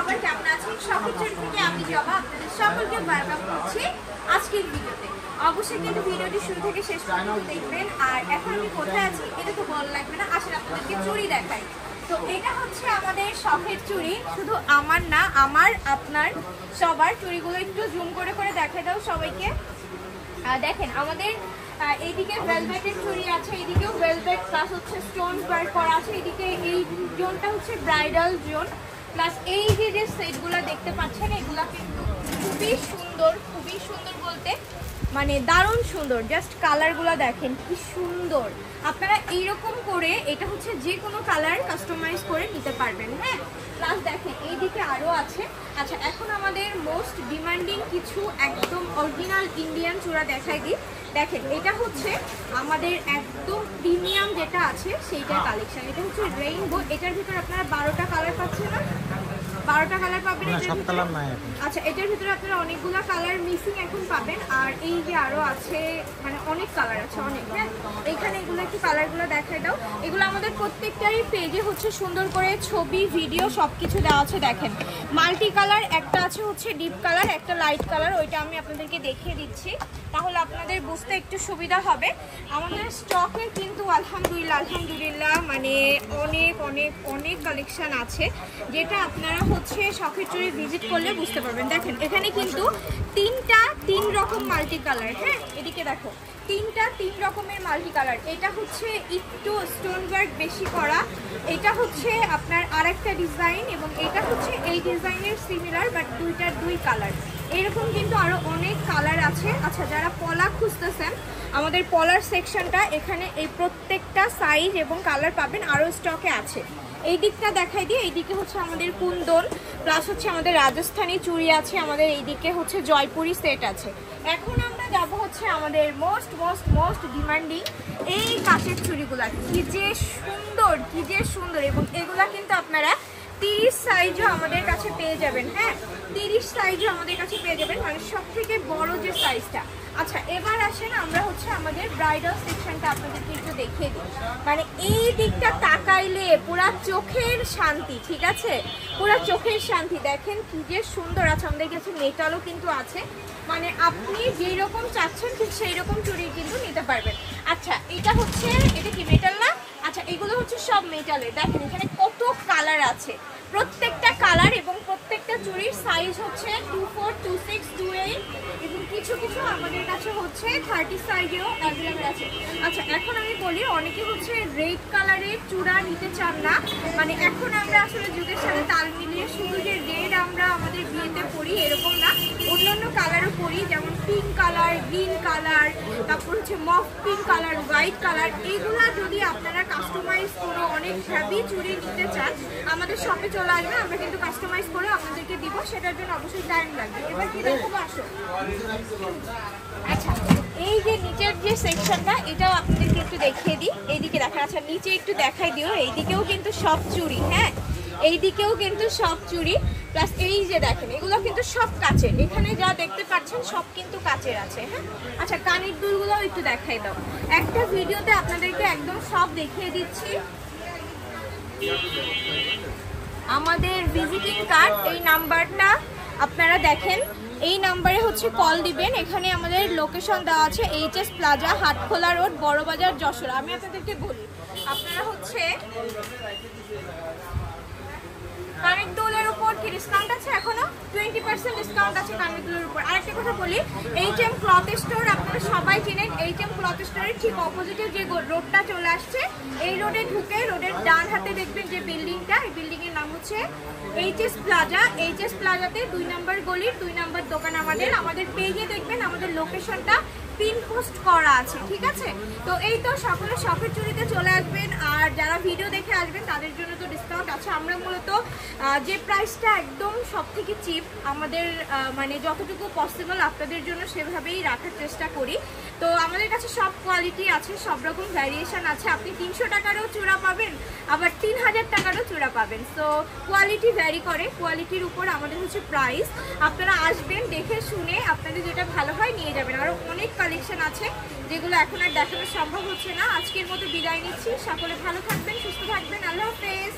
সবাই কেমন আছেন? শখের চুরি থেকে আমি জবা আপনাদের সকলকে ওয়েলকাম করছি আজকের ভিডিওতে। অবশ্যই কিন্তু ভিডিওটি শুরু থেকে শেষ পর্যন্ত দেখবেন। আর এখন আমি কোথায় আছি এটা তো বলা লাগবে না, আসলে আপনাদেরকে চুড়ি দেখাই। তো এটা হচ্ছে আমাদের শখের চুড়ি, শুধু আমার না, আমার আপনার সবার চুড়িগুলো একটু জুম করে করে দেখাই দাও সবাইকে। দেখেন আমাদের এইদিকে ভেলভেটের চুড়ি আছে, এইদিকেও ভেলভেট প্লাস হচ্ছে স্টোন ওয়ার্ক করা আছে। এইদিকে এই জোনটা হচ্ছে ব্রাইডাল জোন, প্লাস এই যে সেটগুলো দেখতে পাচ্ছেন এগুলা কিন্তু খুবই সুন্দর বলতে মানে দারুণ সুন্দর। জাস্ট কালারগুলো দেখেন কি সুন্দর। আপনারা এইরকম করে এটা হচ্ছে যে কোনো কালার কাস্টমাইজ করে নিতে পারবেন। হ্যাঁ, প্লাস দেখেন এইদিকে আরও আছে। আচ্ছা, এখন আমাদের মোস্ট ডিমান্ডিং কিছু একদম অরিজিনাল ইন্ডিয়ান চূড়া দেখাই দিই। দেখেন এটা হচ্ছে আমাদের একদম প্রিমিয়াম যেটা আছে সেইটার কালেকশন। এটা হচ্ছে রেইনবো, এটার ভিতরে আপনারা 12টা কালার পাচ্ছেন না? 12টা কালার পাবেন। আচ্ছা, এটার ভিতরে আপনারা অনেকগুলো কালার মিসিং এখন পাবেন। আর এই যে আরো আছে, মানে অনেক কালার আছে অনেক। হ্যাঁ, এখানে এগুলো একটু কালারগুলো দেখাই দাও। এগুলো আমাদের প্রত্যেকটারই পেজে হচ্ছে সুন্দর করে ছবি ভিডিও সবকিছু দেওয়া আছে। দেখেন মাল্টি কালার একটা আছে, হচ্ছে ডিপ কালার, একটা লাইট কালার, ওইটা আমি আপনাদেরকে দেখিয়ে দিচ্ছি তাহলে আপনাদের বুঝতে একটু সুবিধা হবে। আমাদের স্টকে কিন্তু আলহামদুলিল্লাহ মানে অনেক কালেকশন আছে, যেটা আপনারা হচ্ছে শখের চুড়ি ভিজিট করলে বুঝতে পারবেন। দেখেন এখানে কিন্তু তিন রকম মাল্টি কালার। হ্যাঁ, এদিকে দেখো তিন রকমের মাল্টি কালার। এটা হচ্ছে একটু স্টোন ওয়ার্ক বেশি করা, এটা হচ্ছে আপনার আরেকটা ডিজাইন, এবং এটা হচ্ছে এই ডিজাইনের সিমিলার বাট দুইটার দুই কালার। এরকম কিন্তু আরো অনেক কালার আছে। আচ্ছা, যারা পলা খুঁজতেছেন আমাদের পলার সেকশনটা এখানে, এই প্রত্যেকটা সাইজ এবং কালার পাবেন, আরো স্টকে আছে। এই দিকটা দেখাই দিই। এইদিকে হচ্ছে আমাদের কুন্দন প্লাস হচ্ছে আমাদের রাজস্থানী চুড়ি আছে, আমাদের এইদিকে হচ্ছে জয়পুরি সেট আছে। এখন আমরা যাব হচ্ছে আমাদের মোস্ট ডিমান্ডিং এই কাঁচের চুড়িগুলা। কি যে সুন্দর, এবং এগুলা কিন্তু আপনারা 30 সাইজও আমাদের কাছে পেয়ে যাবেন। হ্যাঁ, 30 সাইজও আমাদের কাছে পেয়ে যাবেন, মানে সব থেকে বড় যে সাইজটা। আচ্ছা, এবার আসেন আমরা হচ্ছে আমাদের ব্রাইডাল সেকশনটা আপনাদেরকে একটু দেখিয়ে দিই। মানে এই দিকটা তাকাইলে পুরা চোখের শান্তি, ঠিক আছে, পুরা চোখের শান্তি। দেখেন কি যে সুন্দর আছে, আমাদের কাছে মেটালও কিন্তু আছে, মানে আপনি যেই রকম চাচ্ছেন ঠিক সেই রকম চুড়ি কিন্তু নিতে পারবেন। আচ্ছা, এটা কি মেটাল না? আচ্ছা, এগুলো হচ্ছে সব মেটালের। দেখেন এখানে কত কালার আছে, প্রত্যেকটা কালার এবং প্রত্যেকটা চুড়ির সাইজ হচ্ছে 24, 26, 28 এবং কিছু আমাদের কাছে হচ্ছে 30 সাইজেও অ্যাভেলেবেল আছে। আচ্ছা, এখন আমি বলি অনেকে হচ্ছে রেড কালারের চূড়া নিতে চান না, মানে এখন আমরা আসলে যুগের সাথে তাল মিলিয়ে শুধু যে রেড আমরা আমাদের বিয়েতে পরি এরকম না, অন্যান্য কালারও পরি, যেমন পিঙ্ক কালার, গ্রিন কালার, তারপর হচ্ছে মফ পিঙ্ক কালার, হোয়াইট কালার। এইগুলা যদি আপনারা কাস্টমাইজ করে অনেক হ্যাভি চুড়ি নিতে চান আমাদের শপে চলে আসবে, আমরা কিন্তু কাস্টমাইজ করে আপনাদেরকে দিব, সেটার জন্য অবশ্যই টাইম লাগবে। এবার কি দেখবো, আসো। আচ্ছা, এই যে নিচের যে সেকশনটা এটাও আপনাদেরকে একটু দেখিয়ে দিই। এইদিকে দেখা, আচ্ছা নিচে একটু দেখাই দিও। এইদিকেও কিন্তু সব চুড়ি, হ্যাঁ এইদিকেও কিন্তু সব চুড়ি, প্লাস এই যে দেখেন এগুলো কিন্তু সব কাচের। এখানে যা দেখতে পাচ্ছেন সব কিন্তু কাচের আছে। হ্যাঁ, আচ্ছা কানের দুলগুলোও একটু দেখাই দাও। একটা ভিডিওতে আপনাদেরকে একদম সব দেখিয়ে দিচ্ছি। আমাদের ভিজিটিং কার্ড, এই নাম্বারটা আপনারা দেখেন, এই নাম্বারে হচ্ছে কল দিবেন। এখানে আমাদের লোকেশন দেওয়া আছে HS plaza, Hatkhola road, Barabazar, Jessore. আমি আপনাদেরকে বলি, আপনারা হচ্ছে কানের দুলের উপর কি ডিসকাউন্ট আছে? এখনো 20% ডিসকাউন্ট আছে কানের দুলের উপর। আরেকটা কথা বলি, HM ক্লথ স্টোর আপনারা সবাই চিনেন। HM ক্লথ স্টোরের ঠিক অপোজিটে যে রোডটা চলে আসছে, এই রোডে ঢুকে রোডের ডান হাতে দেখবেন যে বিল্ডিংটা, এই বিল্ডিং এর নাম হচ্ছে HS প্লাজা। HS প্লাজাতে 2 নম্বর গলির 2 নম্বর দোকান আমাদের পেজে দেখবেন আমাদের লোকেশনটা পিন পোস্ট করা আছে, ঠিক আছে। তো এই তো সকলে শখের চুড়িতে চলে আসবেন, আর যারা ভিডিও দেখে আসবেন তাদের জন্য তো ডিসকাউন্ট আছে। আমরা মূলত যে প্রাইসটা একদম সব থেকে চিপ, আমাদের মানে যতটুকু পসিবল আপনাদের জন্য সেভাবেই রাখার চেষ্টা করি। তো আমাদের কাছে সব কোয়ালিটি আছে, সব রকম ভ্যারিয়েশন আছে। আপনি 300 টাকারও চূড়া পাবেন, আবার 3000 টাকারও চূড়া পাবেন। সো কোয়ালিটি ভ্যারি করে, কোয়ালিটির উপর আমাদের হচ্ছে প্রাইস। আপনারা আসবেন, দেখে শুনে আপনাদের যেটা ভালো হয় নিয়ে যাবেন। আরও অনেক কালেকশন আছে যেগুলো এখন আর দেখানো সম্ভব হচ্ছে না। আজকের মতো বিদায় নিচ্ছি, সকলে ভালো থাকবেন, সুস্থ থাকবেন, আল্লাহ হাফেজ।